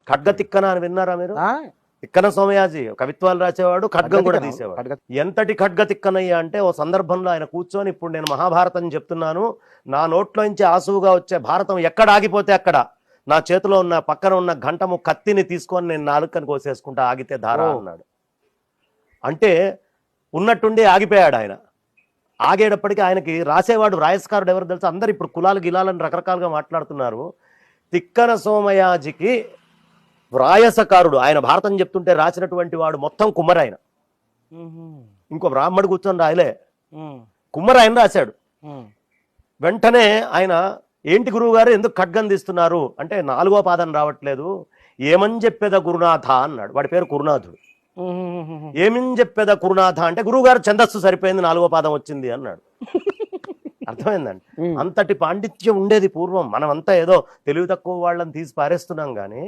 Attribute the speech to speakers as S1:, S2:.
S1: ఖడ్గ తిక్కన అని విన్నారా మీరు? తిక్కన సోమయాజీ కవిత్వాలు రాసేవాడు, ఖడ్గం కూడా తీసేవాడు. ఎంతటి ఖడ్గ తిక్కనయ్య అంటే ఓ సందర్భంలో ఆయన కూర్చొని, ఇప్పుడు నేను మహాభారతం చెప్తున్నాను, నా నోట్లోంచి ఆసువుగా వచ్చే భారతం ఎక్కడ ఆగిపోతే అక్కడ నా చేతిలో ఉన్న పక్కన ఉన్న ఘంటము కత్తిని తీసుకొని నేను నాలుకని కోసేసుకుంటా ఆగితే ధారా అన్నాడు. అంటే ఉన్నట్టుండి ఆగిపోయాడు ఆయన. ఆగేటప్పటికీ ఆయనకి రాసేవాడు రాయస్కారుడు ఎవరు తెలుసు? అందరు ఇప్పుడు కులాలు గిలాలని రకరకాలుగా మాట్లాడుతున్నారు. తిక్కన సోమయాజికి వ్రాయసకారుడు, ఆయన భారతం చెప్తుంటే రాసినటువంటి వాడు మొత్తం కుమ్మరాయన. ఇంకో బ్రాహ్మడు కూర్చొని రాయలే, కుమ్మరాయన రాశాడు. వెంటనే ఆయన, ఏంటి గురువు గారు ఎందుకు ఖడ్గం తీస్తున్నారు అంటే, 4వ పాదం రావట్లేదు, ఏమని చెప్పేదా గురునాథ అన్నాడు. వాడి పేరు కురునాథుడు. ఏమని చెప్పేదా కురునాథ అంటే, గురువు గారు ఛందస్సు సరిపోయింది, 4వ పాదం వచ్చింది అన్నాడు. అర్థమైందండి? అంతటి పాండిత్యం ఉండేది పూర్వం. మనమంతా ఏదో తెలివి తక్కువ వాళ్ళని తీసి పారేస్తున్నాం కానీ